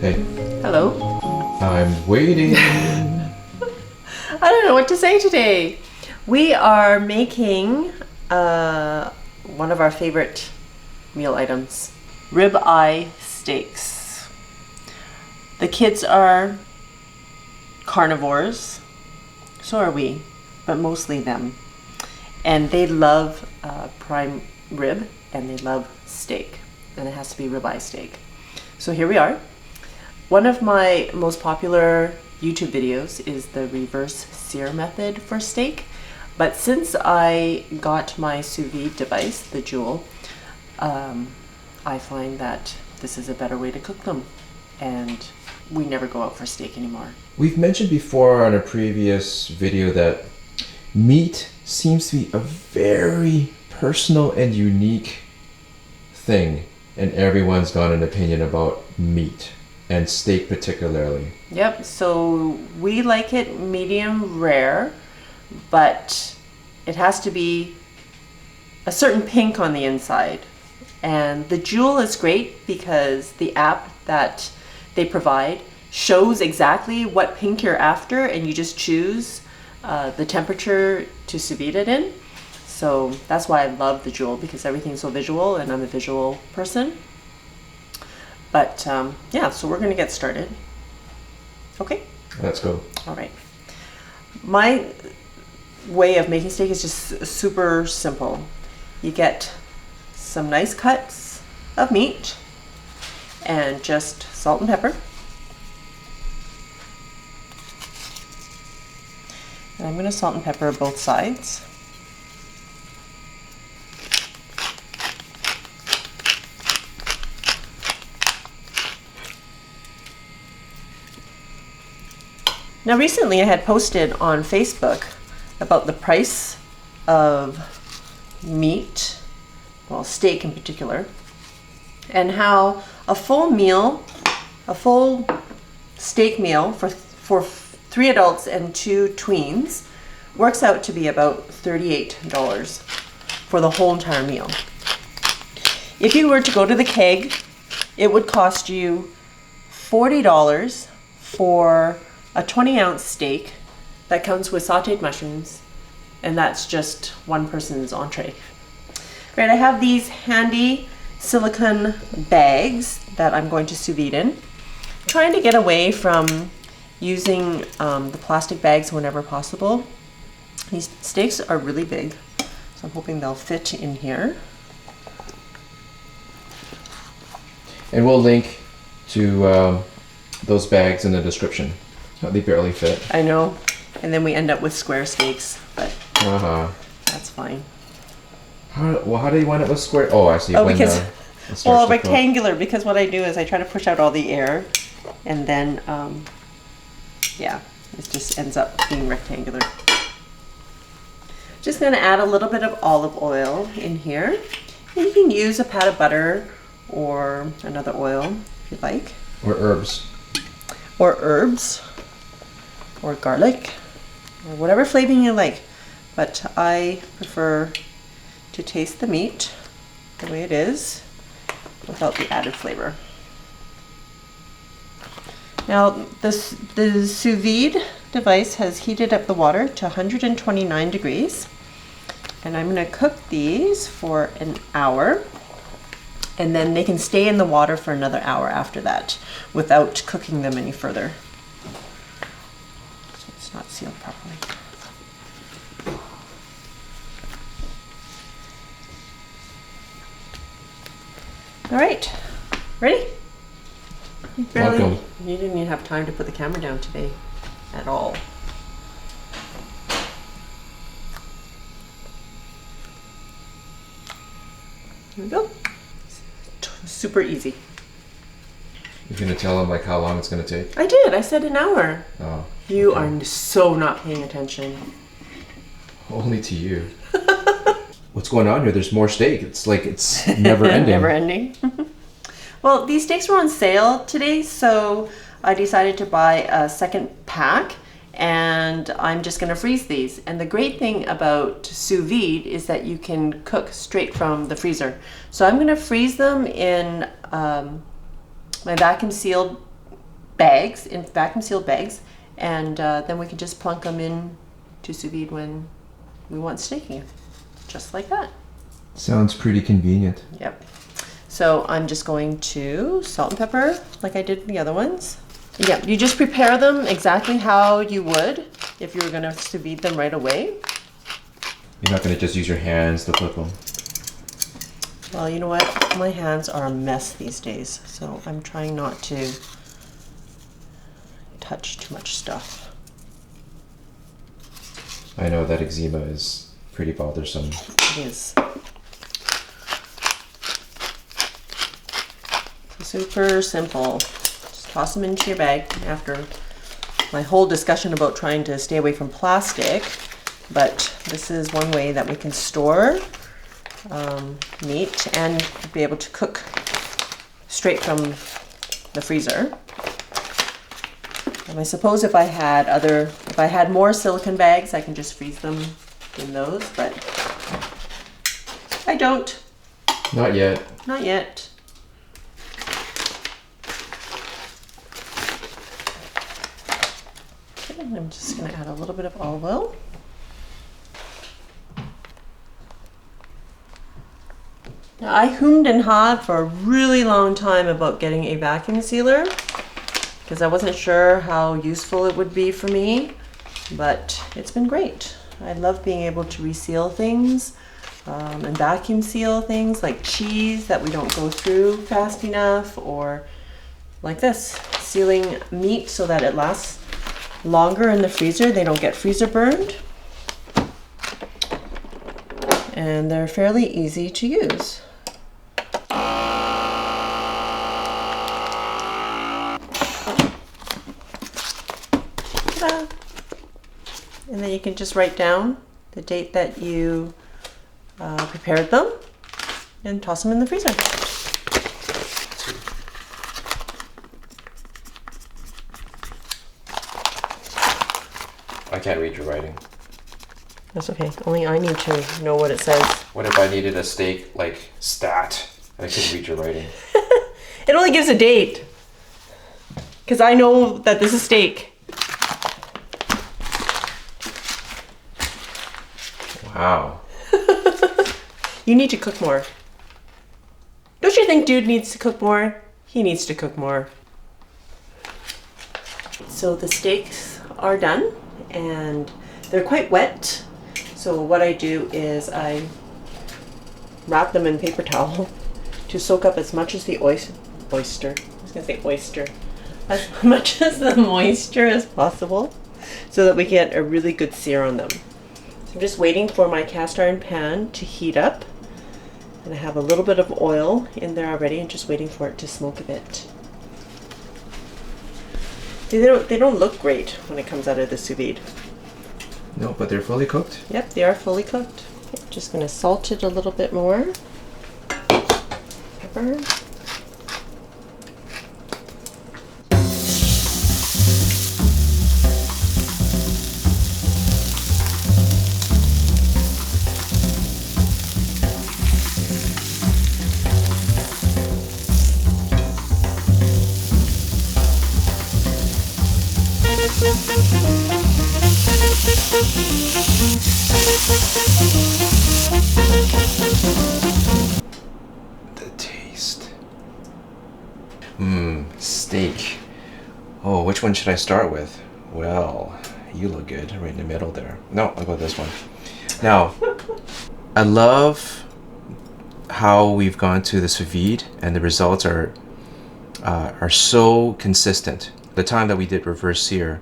Hey. Hello. I'm waiting. I don't know what to say today. We are making one of our favorite meal items, ribeye steaks. The kids are carnivores, so are we, but mostly them. And they love prime rib and they love steak, and it has to be ribeye steak. So here we are. One of my most popular YouTube videos is the reverse sear method for steak. But since I got my sous vide device, the Joule, I find that this is a better way to cook them. And we never go out for steak anymore. We've mentioned before on a previous video that meat seems to be a very personal and unique thing, and everyone's got an opinion about meat, and steak particularly. Yep, so we like it medium rare, but it has to be a certain pink on the inside. And the Joule is great because the app that they provide shows exactly what pink you're after, and you just choose the temperature to sous vide it in. So that's why I love the Joule, because everything's so visual and I'm a visual person. But yeah, so we're gonna get started. Okay? Let's go. All right. My way of making steak is just super simple. You get some nice cuts of meat and just salt and pepper. And I'm gonna salt and pepper both sides. Now recently I had posted on Facebook about the price of meat, well, steak in particular, and how a full meal, a full steak meal for 3 adults and 2 tweens works out to be about $38 for the whole entire meal. If you were to go to the keg, it would cost you $40 for a 20-ounce steak that comes with sauteed mushrooms, and that's just one person's entree. Right, I have these handy silicone bags that I'm going to sous vide in. Trying to get away from using the plastic bags whenever possible. These steaks are really big, so I'm hoping they'll fit in here. And we'll link to those bags in the description. They barely fit. I know, and then we end up with square steaks, but that's fine. How do you wind up with square? Oh, I see. Oh, because it starts to cook. rectangular. Because what I do is I try to push out all the air, and then yeah, it just ends up being rectangular. Just gonna add a little bit of olive oil in here. And you can use a pat of butter or another oil if you'd like. Or herbs. Or herbs. Or garlic. Or whatever flavoring you like. But I prefer to taste the meat the way it is without the added flavor. Now the sous vide device has heated up the water to 129 degrees, and I'm going to cook these for an hour, and then they can stay in the water for another hour after that without cooking them any further. So it's not sealed properly. All right, ready? Welcome. You didn't even have time to put the camera down today at all. Here we go. Super easy. You're gonna tell them like how long it's gonna take? I did. I said an hour. Oh. You okay. are so not paying attention. Only to you. What's going on here? There's more steak. It's like it's never ending. Never ending. Well, these steaks were on sale today, so I decided to buy a second pack, and I'm just gonna freeze these. And the great thing about sous vide is that you can cook straight from the freezer. So I'm gonna freeze them in my vacuum sealed bags, in vacuum sealed bags, and then we can just plunk them in to sous vide when we want staking, just like that. Sounds pretty convenient. Yep. So I'm just going to salt and pepper like I did the other ones. Yeah, you just prepare them exactly how you would if you were going to sous vide them right away. You're not going to just use your hands to flip them. Well, you know what? My hands are a mess these days, so I'm trying not to touch too much stuff. I know that eczema is pretty bothersome. It is. Super simple. Just toss them into your bag after my whole discussion about trying to stay away from plastic. But this is one way that we can store meat and be able to cook straight from the freezer. And I suppose if I had more silicone bags, I can just freeze them in those, but I don't. Not yet. Not yet. Okay, I'm just going to add a little bit of olive oil. Now, I hummed and hawed for a really long time about getting a vacuum sealer because I wasn't sure how useful it would be for me, but it's been great. I love being able to reseal things and vacuum seal things like cheese that we don't go through fast enough, or like this, sealing meat so that it lasts longer in the freezer. They don't get freezer burned. And they're fairly easy to use. Ta-da. And then you can just write down the date that you prepared them and toss them in the freezer. I can't read your writing. That's okay. Only I need to know what it says. What if I needed a steak like stat and I couldn't read your writing? It only gives a date. Because I know that this is steak. Wow. You need to cook more. Don't you think dude needs to cook more? He needs to cook more. So the steaks are done and they're quite wet. So what I do is I wrap them in paper towel to soak up as much as the oyster. I was gonna say oyster. As much as the moisture as possible so that we get a really good sear on them. So I'm just waiting for my cast iron pan to heat up. And I have a little bit of oil in there already and just waiting for it to smoke a bit. They don't look great when it comes out of the sous vide. No, but they're fully cooked? Yep, they are fully cooked. Just going to salt it a little bit more. Pepper. The taste. Steak. Oh, which one should I start with? Well, you look good right in the middle there. No, I'll go with this one. Now, I love how we've gone to the sous vide and the results are so consistent. The time that we did reverse sear,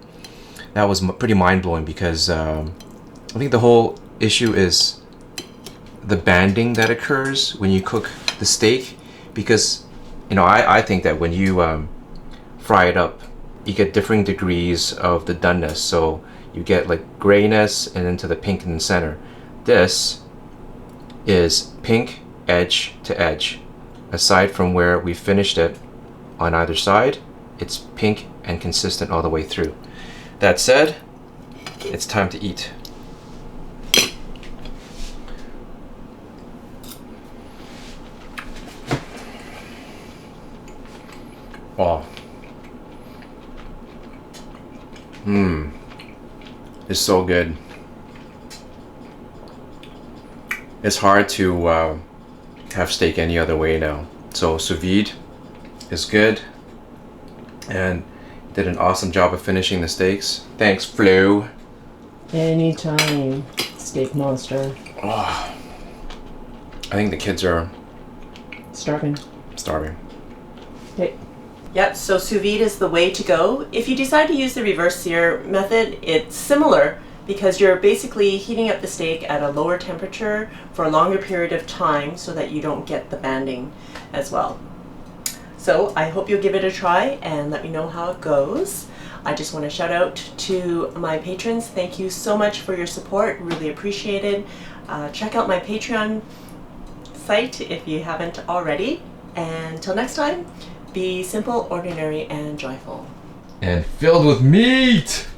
that was pretty mind-blowing because I think the whole issue is the banding that occurs when you cook the steak, because I think that when you fry it up, you get different degrees of the doneness. So you get like grayness and into the pink in the center. This is pink edge to edge. Aside from where we finished it on either side, it's pink and consistent all the way through. That said, it's time to eat. Oh, It's so good. It's hard to have steak any other way now. So sous vide is good, and did an awesome job of finishing the steaks. Thanks, Flo. Anytime, steak monster. Oh, I think the kids are Starving. Okay. Yep, so sous vide is the way to go. If you decide to use the reverse sear method, it's similar because you're basically heating up the steak at a lower temperature for a longer period of time so that you don't get the banding as well. So I hope you'll give it a try and let me know how it goes. I just want to shout out to my patrons. Thank you so much for your support. Really appreciate it. Check out my Patreon site if you haven't already. And until next time, be simple, ordinary, and joyful. And filled with meat!